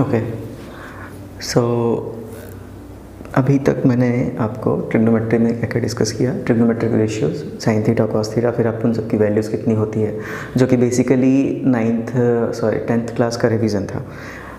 Okay, सो अभी तक मैंने आपको ट्रिग्नोमेट्री में क्या क्या डिस्कस किया, trigonometric ratios, sine theta cos theta, फिर आपको उन सबकी वैल्यूज़ कितनी होती है, जो कि बेसिकली 10th क्लास का रिवीजन था।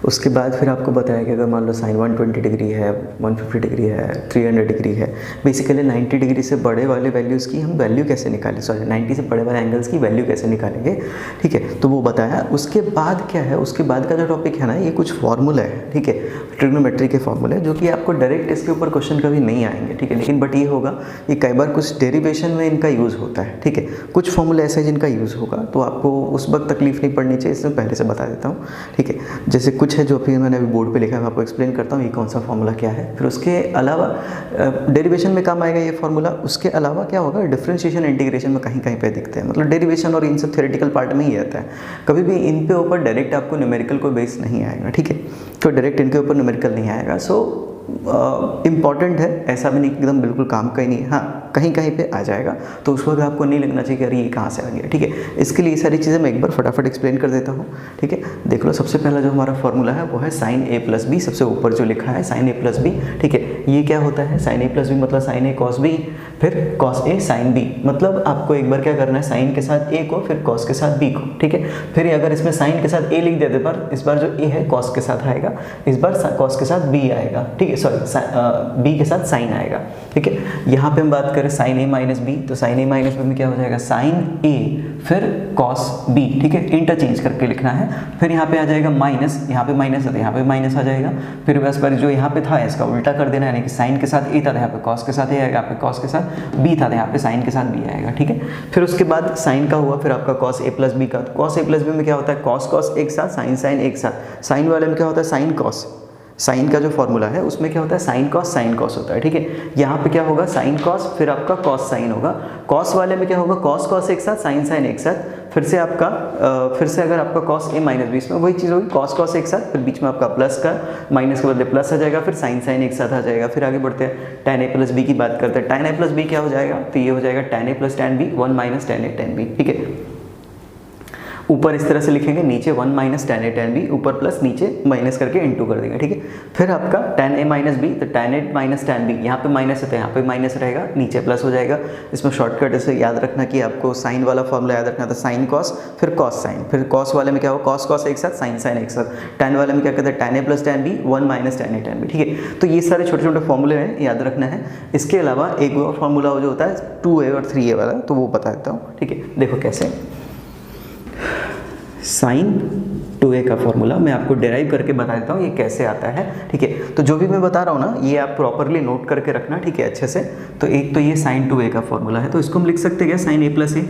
उसके बाद फिर आपको बताया कि अगर मान लो साइन 120 डिग्री है, 150 डिग्री है, 300 डिग्री है, बेसिकली 90 डिग्री से बड़े वाले वैल्यूज़ की हम वैल्यू कैसे निकालें, 90 से बड़े वाले एंगल्स की वैल्यू कैसे निकालेंगे, ठीक है, तो वो बताया। उसके बाद क्या है, उसके बाद का जो टॉपिक है ना, ये कुछ फार्मूला है, ठीक है, ट्रिग्नोमेट्री के फार्मूले, जो कि आपको डायरेक्ट इसके ऊपर क्वेश्चन कभी नहीं आएंगे, ठीक है, लेकिन बट ये होगा कि कई बार कुछ डेरिवेशन में इनका यूज़ होता है, ठीक है, कुछ फार्मूले ऐसे हैं जिनका यूज़ होगा, तो आपको उस वक्त तकलीफ नहीं पड़नी चाहिए, इसमें पहले से बता देता हूँ, ठीक है। जैसे कुछ है जो फिर मैंने अभी बोर्ड पे लिखा है, मैं आपको एक्सप्लेन करता हूँ ये कौन सा फार्मूला क्या है। फिर उसके अलावा डेरिवेशन में काम आएगा ये फार्मूला। उसके अलावा क्या होगा, डिफरेंशिएशन इंटीग्रेशन में कहीं कहीं पे दिखते हैं, मतलब डेरिवेशन और इन सब थ्योरेटिकल पार्ट में ही आता है। कभी भी इन पे ऊपर डायरेक्ट आपको न्यूमेरिकल कोई बेस नहीं आएगा, ठीक है, तो डायरेक्ट इनके ऊपर न्यूमेरिकल नहीं आएगा। सो इम्पॉर्टेंट है, ऐसा भी नहीं एकदम बिल्कुल काम का ही नहीं है, हाँ कहीं कहीं पे आ जाएगा, तो उस वक्त आपको नहीं लगना चाहिए कि अरे ये कहाँ से आ गया, ठीक है। इसके लिए ये सारी चीज़ें मैं एक बार फटाफट एक्सप्लेन कर देता हूँ, ठीक है। देख लो, सबसे पहला जो हमारा फॉर्मूला है वो है साइन ए प्लस बी, सबसे ऊपर जो लिखा है साइन ए प्लस बी, ठीक है। ये क्या होता है, साइन ए प्लस बी मतलब साइन ए कॉस बी, फिर कॉस ए साइन बी, मतलब आपको एक बार क्या करना है, साइन के साथ ए को, फिर कॉस के साथ बी को, ठीक है। फिर अगर इसमें साइन के साथ ए लिख देते, पर इस बार जो ए है कॉस के साथ आएगा, इस बार कॉस के साथ बी आएगा, ठीक है, सॉरी बी के साथ साइन आएगा, ठीक है। यहाँ पे हम बात करें साइन ए माइनस बी, तो साइन ए माइनस बी में क्या हो जाएगा, साइन ए फिर कॉस बी, ठीक है, इंटरचेंज करके लिखना है। फिर यहाँ पे आ जाएगा माइनस, यहाँ पे माइनस है यहाँ पे माइनस आ जाएगा। फिर बस पर जो यहाँ पे था इसका उल्टा कर देना है, यानी कि साइन के साथ ए था, यहाँ पे कॉस के साथ ए आएगा, यहाँ पे कॉस के साथ बी था, यहाँ पे साइन के साथ बी आएगा, ठीक है। फिर उसके बाद साइन का हुआ, फिर आपका कॉस ए प्लस बी का, कॉस ए प्लस बी में क्या होता है, कॉस कॉस एक साथ, साइन साइन एक साथ। साइन वाले में क्या होता है, साइन कॉस, साइन का जो फॉर्मूला है उसमें क्या होता है, साइन कॉस होता है, ठीक है। यहाँ पे क्या होगा, साइन कॉस, फिर आपका कॉस साइन होगा। कॉस वाले में क्या होगा, कॉस कॉस एक साथ, साइन साइन एक साथ, फिर से आपका फिर से अगर आपका कॉस ए माइनस बी, इसमें वही चीज़ होगी, कॉस कॉस एक साथ, फिर बीच में आपका प्लस का, माइनस के बदले प्लस आ जाएगा, फिर साइन साइन एक साथ आ जाएगा। फिर आगे बढ़ते हैं, tan a प्लस बी की बात करते हैं। tan a प्लस बी क्या हो जाएगा, तो ये हो जाएगा tan a plus tan b, 1 minus tan a tan b, ठीक है। ऊपर इस तरह से लिखेंगे, नीचे 1 minus tan a tan b, ऊपर प्लस, नीचे माइनस करके इंटू कर देंगे, ठीक है। फिर आपका tan a माइनस बी, तो tan a minus tan b, यहाँ पे माइनस है तो यहाँ पे माइनस रहेगा, नीचे प्लस हो जाएगा। इसमें शॉर्टकट ऐसे याद रखना कि आपको साइन वाला फॉर्मूला याद रखना था, साइन कॉस फिर कॉस साइन, फिर कॉस वाले में क्या होगा, कॉस कॉस एक साथ, साइन साइन एक साथ। tan वाले में क्या कहते हैं, tan a plus tan b, 1 minus tan a tan b, ठीक है। तो ये सारे छोटे छोटे फॉर्मूले हैं, याद रखना है। इसके अलावा एक और फॉर्मूला जो होता है 2a और 3a वाला, तो वो बता देता हूँ, ठीक है। देखो कैसे, साइन 2a का फॉर्मूला मैं आपको डेराइव करके बता देता हूँ ये कैसे आता है, ठीक है। तो जो भी मैं बता रहा हूँ ना, ये आप प्रॉपरली नोट करके रखना, ठीक है, अच्छे से। तो एक तो ये साइन 2a का फॉर्मूला है, तो इसको हम लिख सकते हैं क्या, साइन a प्लस ए,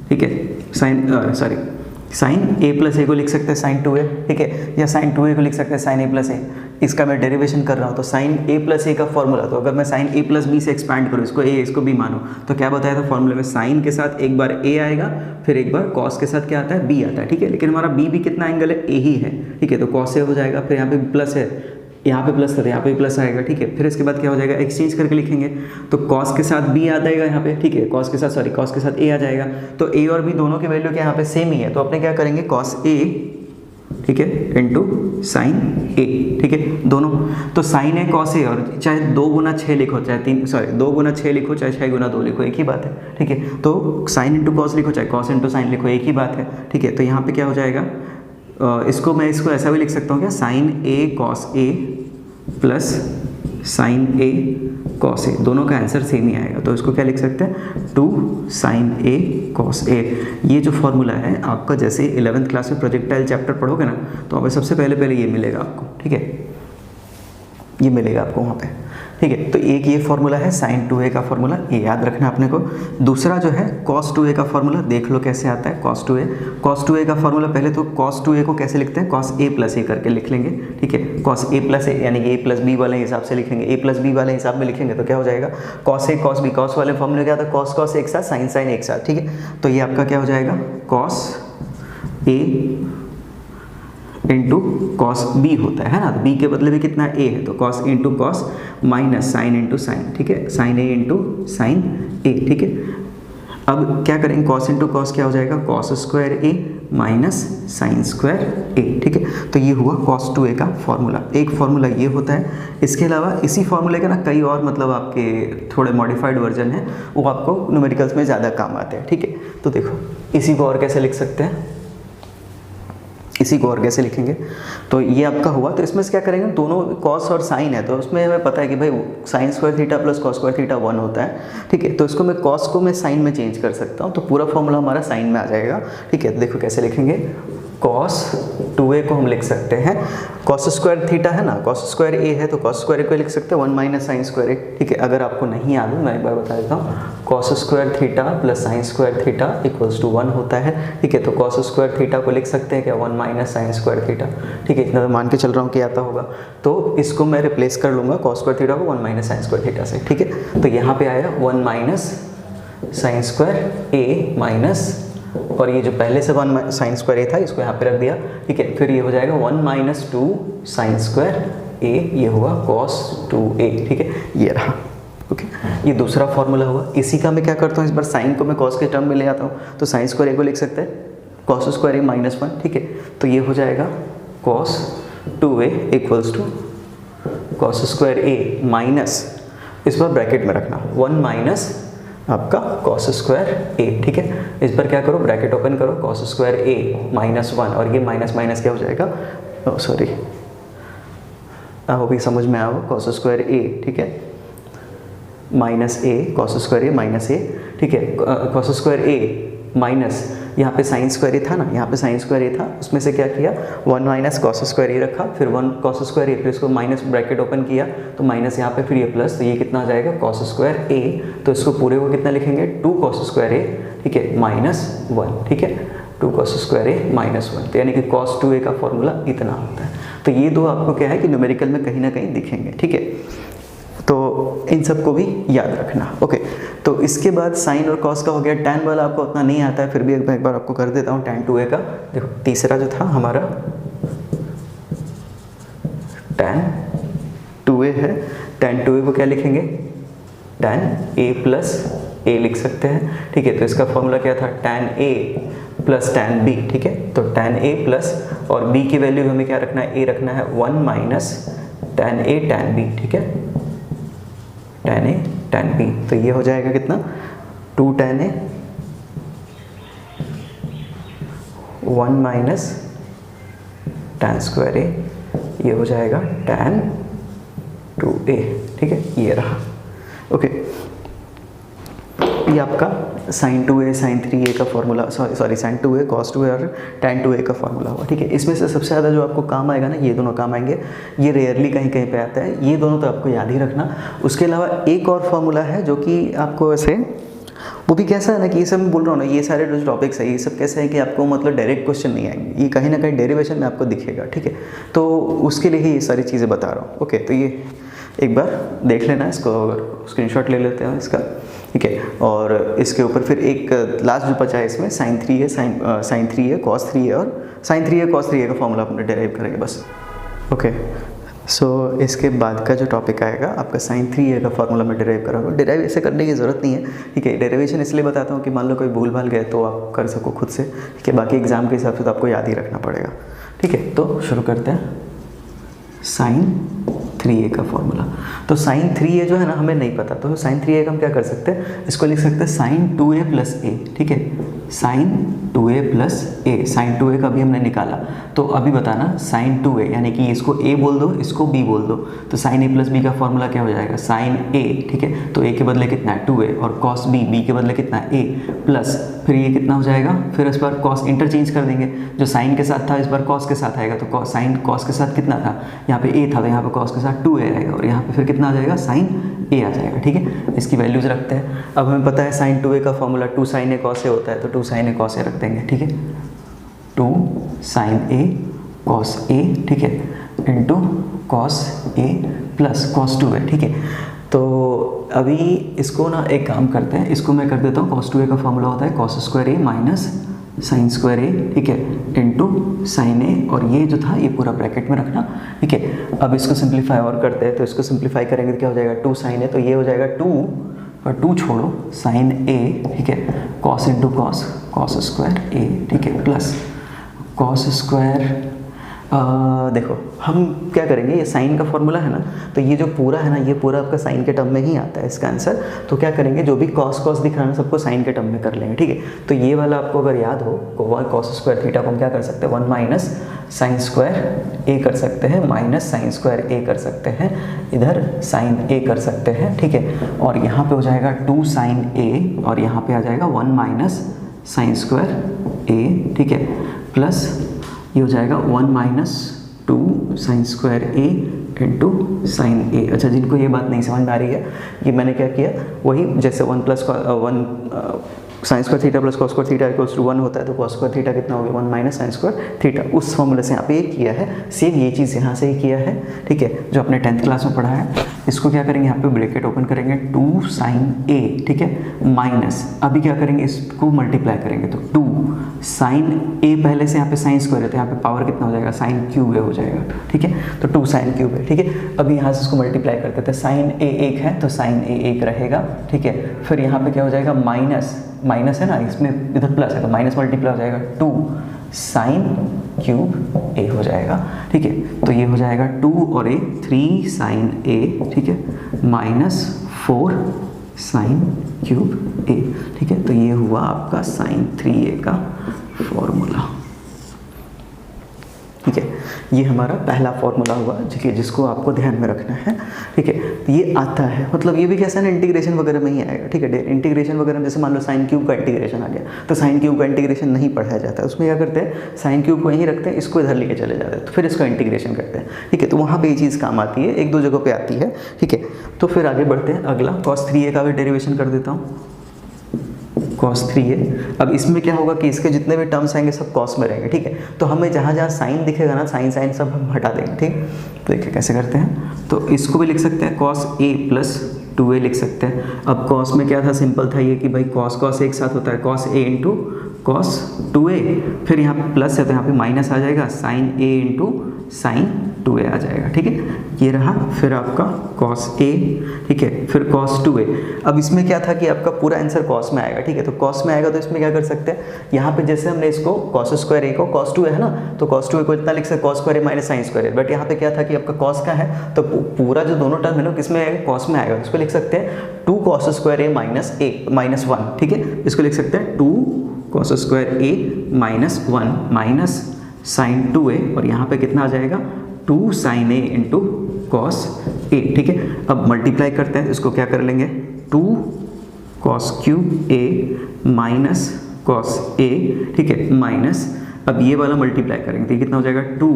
ठीक है, साइन a प्लस ए को लिख सकते हैं साइन 2a, ठीक है, या साइन 2a को लिख सकते हैं साइन a प्लस ए। इसका मैं डेरिवेशन कर रहा हूँ, तो साइन a प्लस ए का फॉर्मूला, तो अगर मैं साइन a प्लस बी से एक्सपैंड करूँ, इसको a इसको b मानो, तो क्या बताया था फॉर्मूले में, साइन के साथ एक बार a आएगा, फिर एक बार कॉस के साथ क्या आता है, b आता है, ठीक है। लेकिन हमारा b भी कितना एंगल है, a ही है, ठीक है, तो कॉस a हो जाएगा। फिर यहाँ पे प्लस है, यहाँ पे प्लस है, यहाँ पे प्लस आएगा, ठीक है। फिर इसके बाद क्या हो जाएगा, एक्सचेंज करके लिखेंगे, तो कॉस के साथ b आ जाएगा यहाँ पे, ठीक है, कॉस के साथ a आ जाएगा। तो a और b दोनों की वैल्यू क्या यहाँ पे सेम ही है, तो अपने क्या करेंगे, कॉस a, ठीक है, इंटू साइन a, ठीक है, दोनों। तो साइन a कॉस a, और चाहे 2 गुना 6 लिखो, चाहे 2 गुना 6 लिखो, चाहे 6 गुना 2 लिखो, एक ही बात है, ठीक है। तो साइन इंटू कॉस लिखो, चाहे कॉस इंटू साइन लिखो, एक ही बात है, ठीक है। तो यहाँ पे क्या हो जाएगा, इसको ऐसा भी लिख सकता हूँ क्या, sine a cos a plus sine a cos a, दोनों का आंसर सेम ही आएगा। तो इसको क्या लिख सकते हैं, 2 साइन a कॉस a। ये जो फॉर्मूला है आपका, जैसे 11th क्लास में प्रोजेक्टाइल चैप्टर पढ़ोगे ना, तो वहाँ पे सबसे पहले ये मिलेगा आपको, ठीक है, ये मिलेगा आपको वहाँ पे, ठीक है। तो एक ये फॉर्मूला है साइन 2a का फॉर्मूला, ये याद रखना अपने को। दूसरा जो है कॉस 2a का फॉर्मूला, देख लो कैसे आता है कॉस 2a का फॉर्मूला। पहले तो कॉस 2a को कैसे लिखते हैं, कॉस a प्लस ए करके लिख लेंगे, ठीक है, कॉस a प्लस ए, यानी कि a प्लस बी वाले हिसाब से लिखेंगे, a प्लस बी वाले हिसाब में लिखेंगे तो क्या हो जाएगा, cos a cos b, cos वाले फॉर्मूले क्या था, कॉस कॉस एक साथ, साइन साइन एक साथ, ठीक है। तो ये आपका क्या हो जाएगा, cos a into cos B होता है ना, तो बी के बदले में कितना ए है, तो cos into cos minus sine into sine, ठीक है, साइन ए इंटू साइन ए, ठीक है। अब क्या करेंगे, कॉस इंटू कॉस क्या हो जाएगा, cos square A minus sine square A, ठीक है। तो ये हुआ cos 2a का फॉर्मूला। एक फॉर्मूला ये होता है, इसके अलावा इसी फॉर्मूले के ना कई और मतलब आपके थोड़े मॉडिफाइड वर्जन है, वो आपको न्यूमेरिकल्स में ज़्यादा काम आते हैं, ठीक है। तो देखो इसी को और कैसे लिख सकते हैं, इसी को और कैसे लिखेंगे, तो ये आपका हुआ। तो इसमें से क्या करेंगे, दोनों कॉस और साइन है, तो उसमें हमें पता है कि भाई sign square theta plus cos square theta 1 होता है, ठीक है। तो इसको मैं कॉस को मैं साइन में चेंज कर सकता हूँ, तो पूरा फॉर्मूला हमारा साइन में आ जाएगा, ठीक है। देखो कैसे लिखेंगे, कॉस 2a को हम लिख सकते हैं, कॉस स्क्वायर थीटा है ना, कॉस स्क्वायर ए है, तो कॉस स्क्वायर को लिख सकते हैं 1 माइनस साइन स्क्वायर ए, ठीक है। अगर आपको नहीं याद हो मैं एक बार बता देता हूँ, cos square theta plus sine square theta equals to 1 होता है, ठीक है। तो कॉस स्क्वायर थीटा को लिख सकते हैं क्या, 1 माइनस साइन स्क्वायर थीटा, ठीक है। इतना तो मान के चल रहा हूँ कि आता होगा, तो इसको मैं रिप्लेस कर लूँगा कॉस स्क्वायर थीटा को 1 माइनस साइन स्क्वायर थीटा से, ठीक है। तो यहाँ पे आया 1 minus sine square A minus, और ये जो पहले से 1 साइन स्क्वायर ए था इसको यहाँ पे रख दिया, ठीक है। फिर ये हो जाएगा 1 माइनस 2 साइन स्क्वायर ए, ये हुआ cos 2a, ठीक है, ये रहा, ओके। ये दूसरा फॉर्मूला हुआ। इसी का मैं क्या करता हूँ, इस बार साइन को मैं cos के टर्म में ले आता हूँ, तो साइन स्क्वायर ए को लिख सकते हैं cos स्क्वायर ए माइनस 1, ठीक है। तो ये हो जाएगा cos 2a equals to cos square A minus, इस बार ब्रैकेट में रखना 1 माइनस आपका cos स्क्वायर ए, ठीक है। इस पर क्या करो, ब्रैकेट ओपन करो, cos स्क्वायर ए माइनस 1, और ये माइनस माइनस क्या हो जाएगा, सॉरी वो भी समझ में आओ, cos स्क्वायर ए, ठीक है, minus A, cos square A minus ए, ठीक है। cos स्क्वायर ए माइनस, यहाँ पे साइन स्क्वायर ए था ना, यहाँ पे साइन स्क्वायर ए था, उसमें से क्या किया 1 माइनस cos स्क्वायर ए रखा, फिर 1 cos स्क्वायर ए, फिर इसको माइनस ब्रैकेट ओपन किया, तो माइनस यहाँ पे, फिर ये प्लस, तो ये कितना आ जाएगा cos स्क्वायर ए, तो इसको पूरे को कितना लिखेंगे 2 cos स्क्वायर ए, ठीक है, माइनस 1, ठीक है, 2 cos स्क्वायर ए माइनस 1, तो यानी कि cos 2a का फॉर्मूला इतना होता है। तो ये दो आपको क्या है कि न्यूमेरिकल में कहीं ना कहीं दिखेंगे, ठीक है। तो इन सब को भी याद रखना, ओके। तो इसके बाद साइन और कॉस का हो गया। टैन वाला आपको उतना नहीं आता है, फिर भी एक बार आपको कर देता हूँ टैन 2a का। देखो तीसरा जो था हमारा टैन 2a है, टैन 2a को क्या लिखेंगे, टैन a प्लस a लिख सकते हैं, ठीक है। तो इसका फॉर्मूला क्या था, tan a plus tan b, ठीक है। तो टैन a प्लस, और b की वैल्यू हमें क्या रखना है, a रखना है 1 minus tan a tan b, ठीक है, टैन ए टैन बी। तो ये हो जाएगा कितना, 2 tan A 1 minus tan square ए, ये हो जाएगा टैन 2a, ठीक है, ये रहा, ओके। ये आपका साइन 2a साइन 3a का formula, sorry sine 2a cos 2a और टैन 2a का फॉर्मूला हुआ, ठीक है। इसमें से सबसे ज़्यादा जो आपको काम आएगा ना, ये दोनों काम आएंगे, ये रेयरली कहीं कहीं पे आता है, ये दोनों तो आपको याद ही रखना। उसके अलावा एक और फॉर्मूला है जो कि आपको ऐसे, वो भी कैसा है ना कि ये सब मैं बोल रहा हूँ ना, ये सारे जो टॉपिक्स है ये सब कैसे है कि आपको मतलब डायरेक्ट क्वेश्चन नहीं आएंगे, ये कहीं ना कहीं डेरिवेशन में आपको दिखेगा, ठीक है। तो उसके लिए ही ये सारी चीज़ें बता रहा हूँ, ओके। तो ये एक बार देख लेना, इसको अगर स्क्रीनशॉट ले लेते हैं इसका, ठीक है। और इसके ऊपर फिर एक लास्ट जो बचा है इसमें sign 3a sign 3a cos 3a और साइन 3a cos 3a का फॉर्मूला अपने डेराइव करेंगे बस, ओके। सो इसके बाद का जो टॉपिक आएगा आपका साइन 3a का फॉर्मूला में डेराइव कराऊंगा। डेराइव ऐसे करने की ज़रूरत नहीं है, ठीक है। डेरिवेशन इसलिए बताता हूँ कि मान लो कोई भूल भाल गए तो आप कर सको खुद से, ठीक है। बाकी एग्जाम के हिसाब से तो आपको याद ही रखना पड़ेगा, ठीक है। तो शुरू करते हैं साइन 3a का फॉर्मूला। तो साइन 3a जो है ना हमें नहीं पता, तो साइन 3a का हम क्या कर सकते हैं, इसको लिख सकते हैं साइन 2a प्लस a, ठीक है, sign 2a plus a। Sign 2a का भी हमने निकाला, तो अभी बताना साइन 2a, यानी कि इसको a बोल दो, इसको b बोल दो, तो साइन a प्लस b का फॉर्मूला क्या हो जाएगा, साइन a, ठीक है। तो a के बदले कितना है 2a, और cos b के बदले कितना है a, प्लस फिर ये कितना हो जाएगा, फिर इस बार cos इंटरचेंज कर देंगे, जो साइन के साथ था इस बार cos के साथ आएगा, तो साइन cos के साथ कितना था, यहाँ पे a था, तो यहाँ पे cos के साथ 2a आएगा, और यहाँ पे फिर कितना आ जाएगा, साइन a आ जाएगा, ठीक है। इसकी वैल्यूज रखते हैं। अब हमें पता है साइन 2a का formula 2 sin a cos a होता है, तो 2 sin a cos a रख देंगे, ठीक है, 2 sin a cos a, ठीक है, into cos a plus cos 2a, ठीक है। तो अभी इसको ना एक काम करते हैं, इसको मैं कर देता हूँ, cos 2a का फॉर्मूला होता है cos square a minus sine square A, ठीक है, इंटू साइन ए, और ये जो था ये पूरा ब्रैकेट में रखना, ठीक है। अब इसको सिंप्लीफाई और करते हैं, तो इसको सिंप्लीफाई करेंगे तो क्या हो जाएगा, 2 sin a, तो ये हो जाएगा 2, और 2 छोड़ो साइन ए, ठीक है, cos into cos, cos square A, ठीक है, प्लस कॉस स्क्वायर, देखो हम क्या करेंगे, ये साइन का फॉर्मूला है ना, तो ये जो पूरा है ना, ये पूरा आपका साइन के टर्म में ही आता है इसका आंसर। तो क्या करेंगे, जो भी कॉस कॉस दिख रहा है ना, सबको साइन के टर्म में कर लेंगे, ठीक है। तो ये वाला आपको अगर याद हो, कॉस स्क्वायर थीटा को हम क्या कर सकते हैं, 1 माइनस साइन स्क्वायर ए कर सकते हैं, माइनस साइन स्क्वायर ए कर सकते हैं, इधर साइन ए कर सकते हैं, ठीक है। और यहाँ पे हो जाएगा 2 साइन ए, और यहाँ पे आ जाएगा 1 माइनस साइन स्क्वायर ए, ठीक है, प्लस ये हो जाएगा 1 माइनस 2 साइन स्क्वायर ए इंटू साइन ए। अच्छा, जिनको ये बात नहीं समझ में आ रही है, ये मैंने क्या किया, वही जैसे 1 plus 1 sine square theta plus cos square theta equals to 1 होता है, तो कॉस स्क्वायर थीटा कितना हो गया, 1 माइनस साइन स्क्वायर थीटा, उस फॉर्मूले से यहाँ पे ये किया है। सेम ये चीज़ यहाँ से ही किया है, ठीक है, जो अपने 10th क्लास में पढ़ा है। इसको क्या करेंगे, यहाँ पे ब्रैकेट ओपन करेंगे, 2 साइन ए, ठीक है, माइनस, अभी क्या करेंगे, इसको मल्टीप्लाई करेंगे, तो 2 साइन ए, पहले से यहाँ पे साइन स्क्वायर है, तो यहाँ पे पावर कितना हो जाएगा, साइन क्यूब ए हो जाएगा, ठीक है, तो 2 साइन क्यूब है, ठीक है। अभी यहाँ से इसको मल्टीप्लाई करते थे, साइन ए 1 है तो साइन ए 1 रहेगा, ठीक है। फिर यहाँ पे क्या हो जाएगा, माइनस है ना, इसमें इधर प्लस है तो माइनस मल्टीप्लाई हो जाएगा, 2 साइन क्यूब ए हो जाएगा, ठीक है। तो ये हो जाएगा 2 और ए 3 साइन ए, ठीक है, माइनस 4 साइन क्यूब ए, ठीक है। तो ये हुआ आपका साइन 3a का फॉर्मूला, ठीक है। ये हमारा पहला फॉर्मूला हुआ, ठीक है, जिसको आपको ध्यान में रखना है, ठीक है। तो ये आता है, मतलब ये भी कैसा है ना, इंटीग्रेशन वगैरह में ही आएगा, ठीक है। इंटीग्रेशन वगैरह में जैसे मान लो साइन क्यूब का इंटीग्रेशन आ गया, तो साइन क्यूब का इंटीग्रेशन नहीं पढ़ाया जाता है, उसमें क्या करते हैं, साइन क्यूब को यहीं रखते हैं, इसको इधर लेके चले जाते हैं, तो फिर इसका इंटीग्रेशन करते हैं, ठीक है। तो वहाँ पर ये चीज़ काम आती है, 1-2 जगह पर आती है, ठीक है। तो फिर आगे बढ़ते हैं, अगला कॉस 3a का भी डेरिवेशन कर देता हूँ, cos 3a। अब इसमें क्या होगा कि इसके जितने भी टर्म्स आएंगे सब cos में रहेंगे, ठीक है। तो हमें जहाँ जहाँ साइन दिखेगा ना, साइन सब हम हटा देंगे, ठीक। तो देखिए कैसे करते हैं, तो इसको भी लिख सकते हैं cos a प्लस 2a लिख सकते हैं। अब cos में क्या था, सिंपल था ये कि भाई cos एक साथ होता है, cos a into cos 2a, फिर यहाँ पे प्लस है तो यहाँ पे माइनस आ जाएगा, sine a into sine 2a आ जाएगा, ठीक है। ये रहा फिर आपका cos a, ठीक है, फिर cos 2a। अब इसमें क्या था कि आपका पूरा आंसर cos में आएगा, ठीक है। तो cos में आएगा तो इसमें क्या कर सकते हैं, यहाँ पे जैसे हमने इसको cos स्क्वायर a को cos 2a है ना, तो cos 2a को इतना लिख सकते cos square a minus sine square a, but यहाँ पे क्या था कि आपका cos का है, तो पूरा जो दोनों टर्म है ना किसमें आएगा, cos में आएगा। इसको लिख सकते हैं 2 cos स्क्वायर a माइनस 1, ठीक है। इसको लिख सकते हैं 2 cos square a minus 1 minus sine 2a, और यहाँ पे कितना आ जाएगा, 2 sine a into cos a, ठीक है। अब मल्टीप्लाई करते हैं, इसको क्या कर लेंगे, 2 cos cube a minus cos a, ठीक है, माइनस, अब ये वाला मल्टीप्लाई करेंगे तो ये कितना हो जाएगा, 2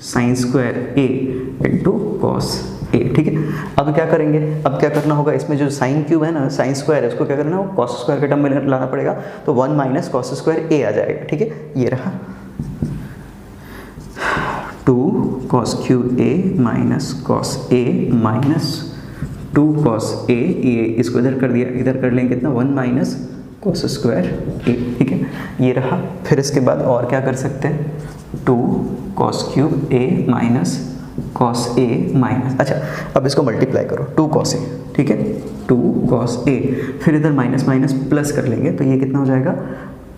sine square a into cos a, ठीक है। अब क्या करेंगे, अब क्या करना होगा, इसमें जो साइन क्यूब है ना, साइन स्क्वायर है, उसको क्या करना होगा, कॉस स्क्वायर के टर्म में लाना पड़ेगा, तो 1 माइनस कॉस स्क्वायर a आ जाएगा, ठीक है। ये रहा 2 cos cube a minus cos a minus 2 cos a, ये इसको इधर कर दिया, इधर कर लेंगे कितना, 1 माइनस cos स्क्वायर a, ठीक है। ये रहा, फिर इसके बाद और क्या कर सकते हैं, 2 cos cube a minus cos a minus, अच्छा अब इसको मल्टीप्लाई करो, 2 cos a, ठीक है, 2 cos a, फिर इधर माइनस माइनस प्लस कर लेंगे, तो ये कितना हो जाएगा,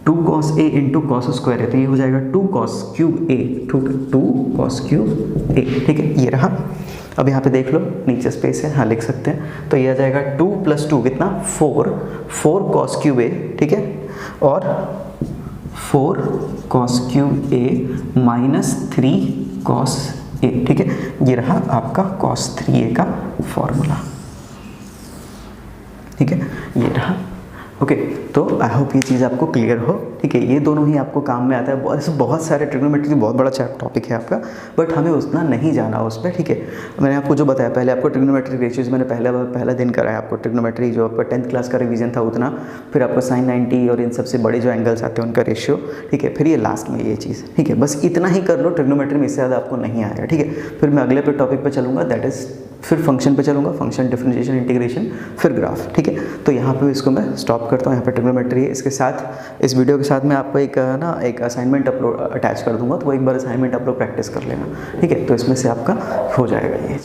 2 cos a into cos square है, तो ये हो जाएगा 2 cos cube a, 2 cos cube a, ठीक है। ये रहा, अब यहाँ पे देख लो नीचे स्पेस है, हाँ लिख सकते हैं, तो ये आ जाएगा 2 + 2 कितना, 4 cos क्यूब a, ठीक है, और 4 cos cube a minus 3 cos a, ठीक है। ये रहा आपका cos 3a का फॉर्मूला, ठीक है। ये रहा, ओके। तो आई होप ये चीज़ आपको क्लियर हो, ठीक है। ये दोनों ही आपको काम में आता है, ऐसे बहुत सारे ट्रिग्नोमेट्री बहुत बड़ा टॉपिक है आपका, बट हमें उतना नहीं जाना उस पर, ठीक है। मैंने आपको जो बताया पहले, आपको ट्रिग्नोमेट्री रेशियोज मैंने पहला दिन कराया आपको, ट्रिग्नोमेट्री जो आपका 10th क्लास का रिवीजन था उतना, फिर आपको साइन 90 और इन सबसे बड़े जो एंगल्स आते हैं उनका रेशियो, ठीक है, फिर ये लास्ट में ये चीज़, ठीक है। बस इतना ही कर लो, ट्रिग्नोमेट्री में इससे ज़्यादा आपको नहीं आएगा, ठीक है। फिर मैं अगले पे टॉपिक पे चलूँगा, दैट इज़ फिर फंक्शन पे चलूँगा, फंक्शन, डिफरेंशिएशन, इंटीग्रेशन, फिर ग्राफ, ठीक है। तो यहाँ पे इसको मैं स्टॉप करता हूँ, यहाँ पे ट्रिग्नोमेट्री है। इसके साथ, इस वीडियो के साथ मैं आपको एक असाइनमेंट अपलोड अटैच कर दूँगा, तो वो एक बार असाइनमेंट आप लोग प्रैक्टिस कर लेना, ठीक है। तो इसमें से आपका हो जाएगा ये।